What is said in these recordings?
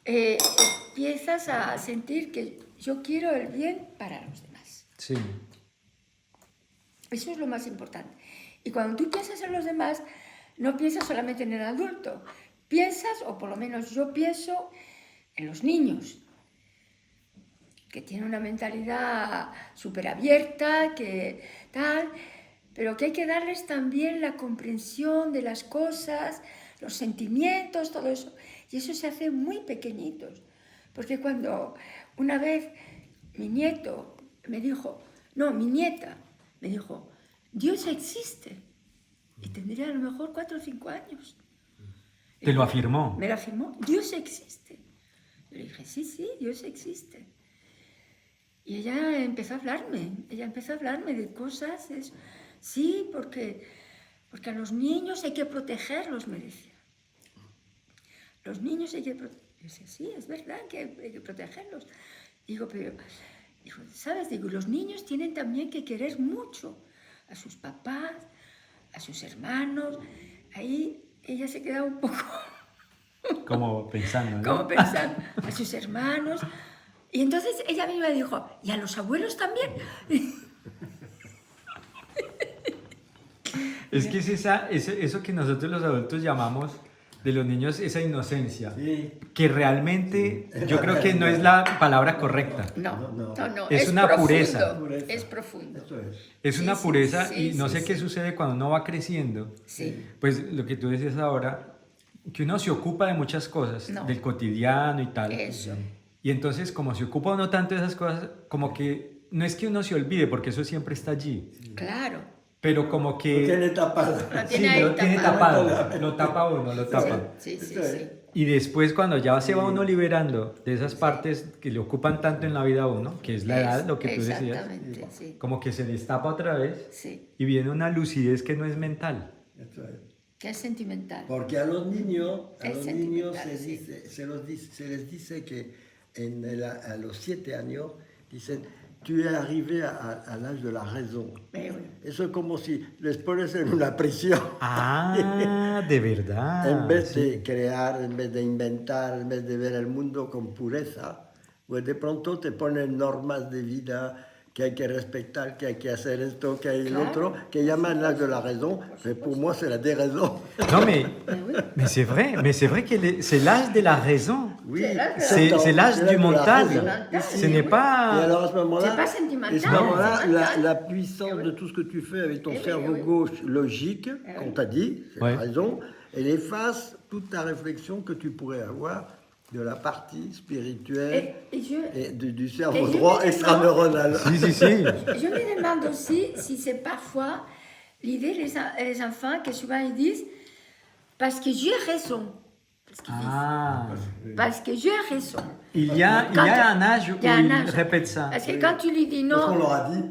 empiezas a sentir que yo quiero el bien para los demás. Sí. Eso es lo más importante. Y cuando tú piensas en los demás, no piensas solamente en el adulto. Piensas, o por lo menos yo pienso, en los niños, que tienen una mentalidad súper abierta, que tal, pero que hay que darles también la comprensión de las cosas, los sentimientos, todo eso. Y eso se hace muy pequeñitos. Porque cuando una vez mi nieto me dijo, no, mi nieta me dijo, Dios existe. Y tendría a lo mejor 4 o 5 años. ¿Te lo afirmó? Me lo afirmó, Dios existe. Yo le dije, sí, sí, Dios existe. Y ella empezó a hablarme de cosas. Sí, porque a los niños hay que protegerlos, me decía. Los niños hay que protegerlos. Yo decía, sí, es verdad que hay que protegerlos. Digo, pero, digo, ¿sabes? Digo, los niños tienen también que querer mucho a sus papás, a sus hermanos. Ahí ella se quedaba un poco... Como pensando, ¿no? Como pensando, a sus hermanos. Y entonces ella misma dijo, ¿y a los abuelos también? Es que es eso que nosotros los adultos llamamos de los niños, esa inocencia, Sí. que realmente yo creo que no es la palabra correcta. No. Es una profundo, pureza. Es profundo. Eso es. Es Sí, una sí, pureza sí, y no sí, sé qué sí. sucede cuando uno va creciendo. Sí, Pues lo que tú decías ahora, que uno se ocupa de muchas cosas, No. del cotidiano y tal. eso. Y entonces, como se ocupa uno tanto de esas cosas, como que no es que uno se olvide, porque eso siempre está allí, Claro. pero como Lo que... tiene tapado. Lo Sí, tiene ahí lo tiene tapado. tapado, lo tapa uno, lo tapa. Sí. Y después cuando ya se va uno liberando de esas partes que le ocupan tanto en la vida a uno, que es la edad, lo que tú decías, Exactamente, sí. como que se destapa otra vez Sí, y viene una lucidez que no es mental. Eso es. que es sentimental. Porque a los niños, Es sentimental, se, sí. se les dice que a los 7 años, dicen, tú es arrivé al âge de la raison. Oui. Eso es como si les pones en una prisión. Ah, de verdad. En vez sí. de crear, en vez de inventar, en vez de ver el mundo con pureza, pues de pronto te ponen normas de vida que hay que respetar, que hay que hacer esto, que hay el Claro. otro, que llaman l'âge de la raison, mais pour moi c'est la déraison. Non, mais c'est vrai que c'est l'âge de la raison. Oui, C'est l'âge du mental. mental. Ce n'est Et pas... alors à ce moment-là, C'est pas sentimental, et à ce moment-là, c'est mental. la puissance de tout ce que tu fais avec ton Eh oui, cerveau eh oui. gauche logique, qu'on t'a dit, c'est Ouais. la raison, elle efface toute ta réflexion que tu pourrais avoir de la partie spirituelle Et je du cerveau et je droit me demande- extraneuronal. Si. Je me demande aussi si c'est parfois l'idée les enfants que souvent ils disent parce que j'ai raison. Ah, Parce que j'ai raison. il y a un âge où Il y a un il âge. répète ça. Parce que quand tu lui dis Parce qu'on non, leur a dit,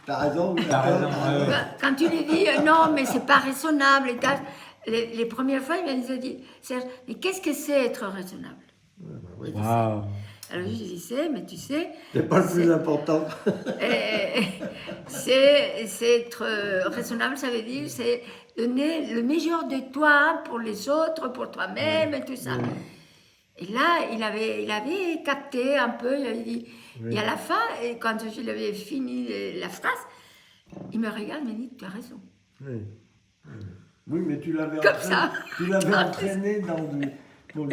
t'as raison, oui, T'as raison, d'accord. ouais. quand tu lui dis non, mais c'est pas raisonnable, et tal, les premières fois, il me dit Serge, mais qu'est-ce que c'est être raisonnable? Oui, Waouh. Alors je disais, mais tu sais, c'est pas le plus important. c'est être raisonnable, ça veut dire c'est donner le meilleur de toi pour les autres, pour toi-même et tout ça. Et là, il avait capté un peu, il avait dit, et à la fin, et quand je lui avais fini la phrase, il me regarde, il me dit, tu as raison. Oui. Oui, mais tu l'avais Comme ça. Tu l'avais entraîné pour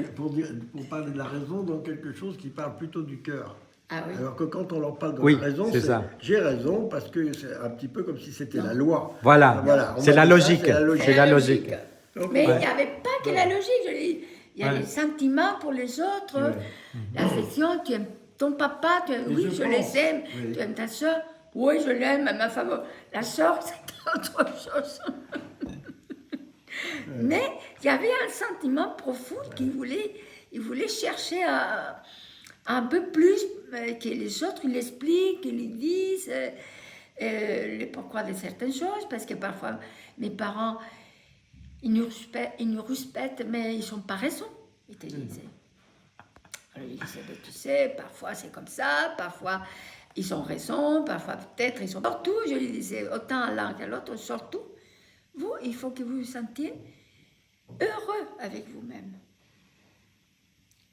parler de la raison dans quelque chose qui parle plutôt du cœur. Ah oui. Alors que quand on leur parle de Oui, la raison, c'est ça. j'ai raison parce que c'est un petit peu comme si c'était la loi. Voilà, on c'est m'a la dit ça, logique. c'est la logique. C'est la logique. Donc, Mais il Ouais. n'y avait pas que la logique, je dis. Il y a Ouais. les sentiments pour les autres, l'affection, tu aimes ton papa, oui, je je pense, les aime, oui. tu aimes ta soeur, oui, je l'aime, ma femme, la soeur, c'est autre chose. Mais il y avait un sentiment profond qu'il voulait chercher un peu plus que les autres, ils l'expliquent, qu'ils lui disent le pourquoi de certaines choses, parce que parfois mes parents, ils nous respectent, mais ils ne sont pas raison, ils te disaient. Alors ils disaient, tu sais, parfois c'est comme ça, parfois ils ont raison, parfois peut-être ils sont... Surtout, je lui disais, autant à l'un qu'à l'autre, surtout, vous, il faut que vous vous sentiez heureux avec vous-même.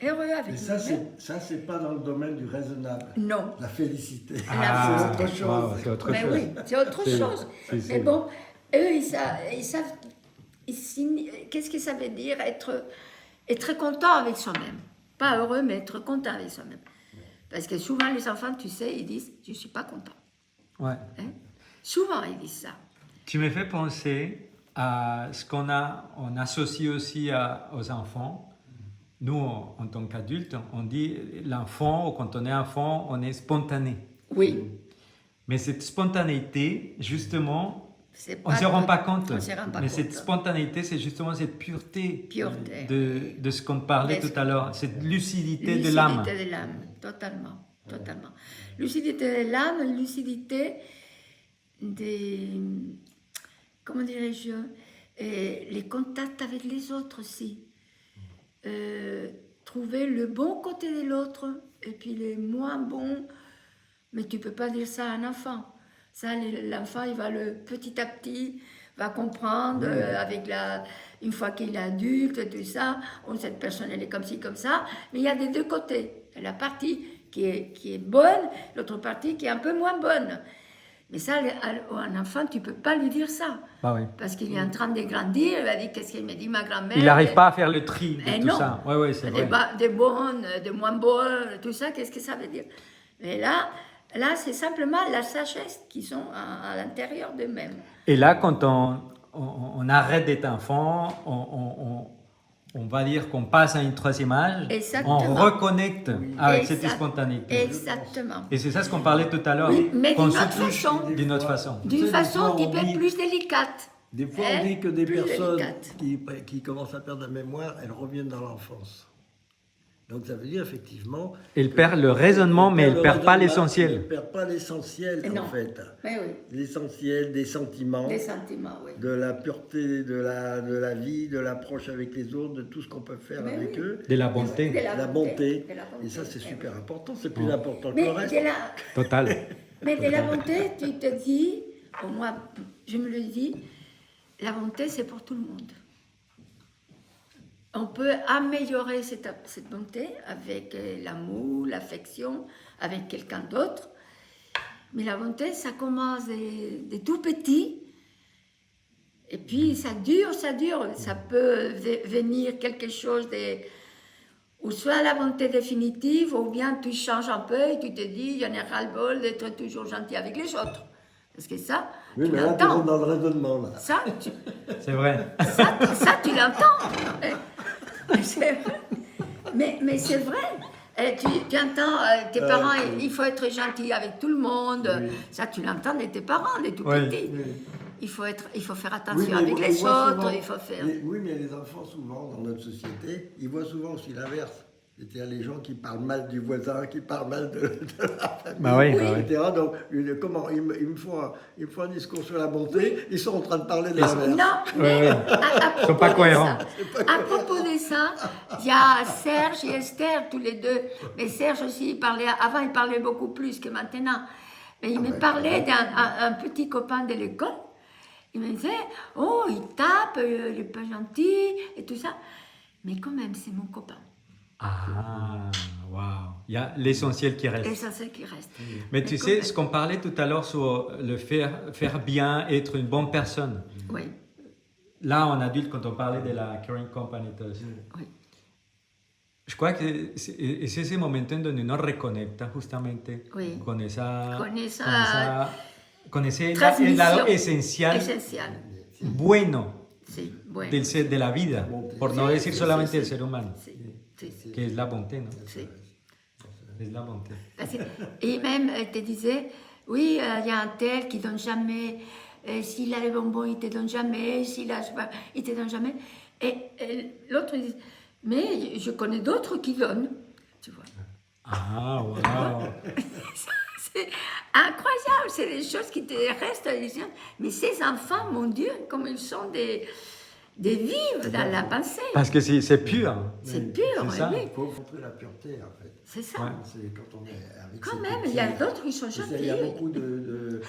heureux avec Et ça, nous-mêmes. c'est pas dans le domaine du raisonnable. Non. La félicité. Ah, c'est autre chose. wow, c'est autre Mais chose. oui, c'est autre chose. Mais bon, eux, ils savent qu'est-ce que ça veut dire être content avec soi-même. Pas heureux, mais être content avec soi-même. Parce que souvent, les enfants, tu sais, ils disent « je ne suis pas content Ouais. ». Souvent, ils disent ça. Tu me fais penser à ce on associe aussi aux enfants. Nous, en tant qu'adultes, on dit l'enfant, ou quand on est enfant, on est spontané. Oui. Mais cette spontanéité, justement, C'est on ne se rend pas compte. On se rend pas Mais compte. cette spontanéité, c'est justement cette pureté, Pureté. de ce qu'on parlait tout à l'heure, cette lucidité de l'âme. Lucidité de l'âme, totalement, totalement. Lucidité de l'âme, lucidité des... Comment dirais-je, les contacts avec les autres aussi. Trouver le bon côté de l'autre et puis les moins bons. Mais tu ne peux pas dire ça à un enfant. Ça, l'enfant, il va petit à petit, va comprendre une fois qu'il est adulte, tout ça. Cette personne, elle est comme ci, comme ça. Mais il y a des deux côtés. Il y a la partie qui est bonne, l'autre partie qui est un peu moins bonne. Mais ça, à un enfant, tu ne peux pas lui dire ça. Bah oui. Parce qu'il est en train de grandir, il va dire qu'est-ce qu'elle me dit ma grand-mère. Il n'arrive pas à faire le tri de tout non. ça. Oui, c'est vrai. Des bonnes, des moins bonnes, tout ça, qu'est-ce que ça veut dire? Mais là c'est simplement la sagesse qui sont à l'intérieur d'eux-mêmes. Et là, quand on arrête d'être enfant, on va dire qu'on passe à une troisième âge, Exactement. on reconnecte avec cette spontanéité. Exactement. Et c'est ça ce qu'on parlait tout à l'heure, Oui, mais qu'on d'une se autre touche façon. d'une autre façon. D'une Tu sais, façon des un fois, petit on peu dit- plus délicate. Des fois, on dit que des Plus personnes délicate. qui commencent à perdre la mémoire, elles reviennent dans l'enfance. Donc ça veut dire effectivement... Elle perd le raisonnement, mais elle ne perd pas Elle ne l'essentiel. perd pas l'essentiel, Et non. en fait. Mais oui, L'essentiel des sentiments, des sentiments, oui. de la pureté de la vie, de l'approche avec les autres, de tout ce qu'on peut faire Mais avec oui. eux. De la bonté. De La bonté. de la bonté. Et ça, c'est Eh super oui. important. C'est plus important que Mais le reste. Total. Mais de la bonté, tu te dis, au moins, je me le dis, la bonté, c'est pour tout le monde. On peut améliorer cette bonté avec l'amour, l'affection, avec quelqu'un d'autre. Mais la bonté, ça commence de tout petit. Et puis, ça dure. Ça peut venir quelque chose de... Ou soit la bonté définitive, ou bien tu changes un peu et tu te dis, j'en ai ras-le-bol d'être toujours gentil avec les autres. Parce que ça, Oui, tu mais là, tu l'entends. rentres dans le raisonnement, là. Ça, C'est vrai. ça, tu l'entends. C'est vrai. Mais c'est vrai. Tu entends tes parents, il faut être gentil avec tout le monde. Oui. Ça, tu l'entends de tes parents, de tout Oui. petit. Oui. Il faut faire Oui, attention mais avec on les voit autres, souvent- il faut faire... Oui, mais les enfants, souvent, dans notre société, ils voient souvent aussi l'inverse. C'est-à-dire les gens qui parlent mal du voisin, qui parlent mal de la famille, Bah oui, bah oui. etc. Donc, comment ils me font un discours sur la bonté, ils sont en train de parler de l'inverse. Non, mais Ils sont pas cohérents. À propos de ça, il y a Serge et Esther, tous les deux. Mais Serge aussi, avant il parlait beaucoup plus que maintenant. Mais il me parlait d'un petit copain de l'école. Il me disait, oh, il tape, il est pas gentil, et tout ça. Mais quand même, c'est mon copain. Ah, waouh. Il y a l'essentiel qui reste. Et ça, c'est qui reste. Mais tu quand sais, même. ce qu'on parlait tout à l'heure sur le faire bien, être une bonne personne. Oui, Là, en adulte, quand on parlait de la Caring Company, oui. je crois que es ese momento en donde uno reconecta justamente Oui. con esa, Con esa con ese transmisión lado esencial, esencial. bueno Sí, bueno. de la vida, por no Sí, decir sí, solamente sí, del sí. ser humano, Sí, sí, sí. que es la bonté, ¿no? Sí. Es la bonté. Parce que- et même, elle te disait, oui, il y a un tel qui donne jamais, s'il a les bonbons, il te donne jamais, s'il a, je sais pas, il te donne jamais. Et l'autre, il dit, mais je connais d'autres qui donnent, tu vois. Ah, wow. C'est incroyable, c'est des choses qui te restent. Mais ces enfants, mon Dieu, comme ils sont des vivres dans la pensée. Parce que c'est pur. C'est pur, c'est ça. oui. Il faut montrer la pureté, en fait. C'est ça. Ouais. C'est quand on est avec Quand ses même, petits- il y a d'autres qui sont Tu sais, gentils. Il y a beaucoup de...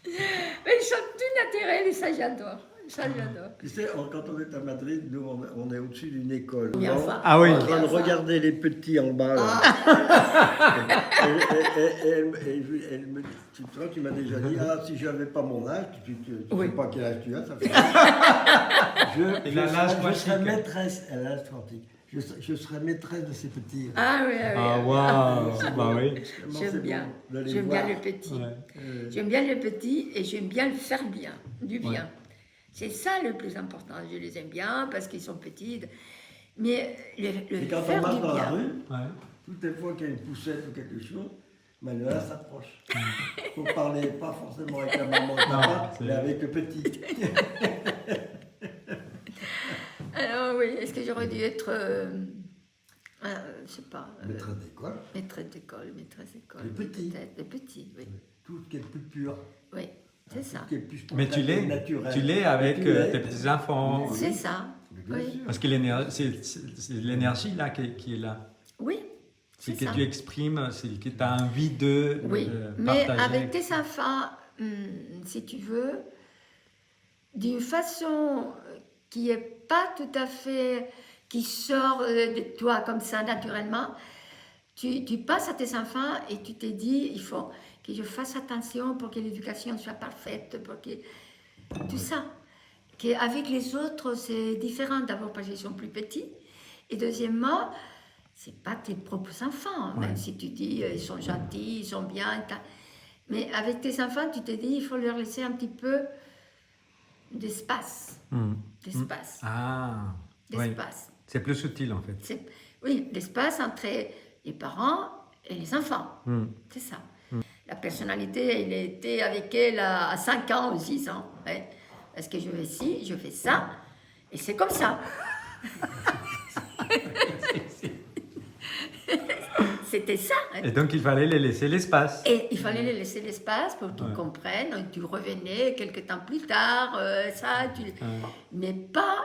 Mais ils sont tout naturels et ça, j'adore. Ça, j'adore. Tu sais, quand on est à Madrid, nous, on est au-dessus d'une école. Mais On enfin, Ah oui. est en train de enfin. regarder les petits en bas. Là. Elle me dit, toi, tu m'as déjà dit, ah, si je n'avais pas mon âge, tu ne Oui. sais pas quel âge tu as, ça fait... Il a l'âge je serais quantique. maîtresse, elle a l'âge quantique. Je serais maîtresse de ces petits. Ah oui, ah oui. Ah, waouh. Bah oui. Extrêmement, J'aime c'est bien. bon de les J'aime bien voir. le petit. Ouais. J'aime bien le petit et j'aime bien le faire bien, du bien. Ouais. C'est ça le plus important. Je les aime bien parce qu'ils sont petits. Mais le Et quand on faire marche du dans la bien. rue, Ouais. toutes les fois qu'il y a une poussette ou quelque chose, Manuela s'approche. Il faut parler pas forcément avec la maman et Non, papa, c'est- mais avec le petit. Alors oui, est-ce que j'aurais dû être, je sais pas, Maîtresse d'école, maîtresse d'école. Le petit. Peut-être, le petit, oui. tout ce qui est plus pur, Oui, c'est ça. tout ce qui est plus Mais tu spontané, l'es. naturel. Tu l'es avec Et tu l'es. tes petits-enfants. Oui. C'est ça. Mais bien Oui. sûr. Parce que c'est l'énergie là qui est là. Oui, C'est c'est que ça. tu exprimes, c'est que tu as envie de Oui, mais partager. avec tes enfants, si tu veux, d'une façon qui n'est pas tout à fait, qui sort de toi comme ça naturellement, tu passes à tes enfants et tu te dis, il faut que je fasse attention pour que l'éducation soit parfaite, pour que tout ça. Qu'avec les autres, c'est différent, d'abord parce qu'ils sont plus petits, et deuxièmement, c'est pas tes propres enfants, même Ouais. si tu dis ils sont gentils, ils sont bien, mais avec tes enfants, tu te dis il faut leur laisser un petit peu d'espace, Hmm. d'espace, Ah, oui. d'espace. C'est plus subtil en fait. Oui, l'espace entre les parents et les enfants, Hmm. c'est ça. La personnalité, il était avec elle à 5 ans ou 6 ans, ouais. Parce que je fais ci, je fais ça, et c'est comme ça. C'était ça. Hein. Et donc il fallait les laisser l'espace. Et il fallait les laisser l'espace pour qu'ils Ouais. comprennent. Et tu revenais quelques temps plus tard, mais pas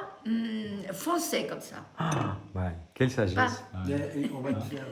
foncer comme ça. Ah, ouais. Quelle sagesse. Pas. Ouais. Et on va te faire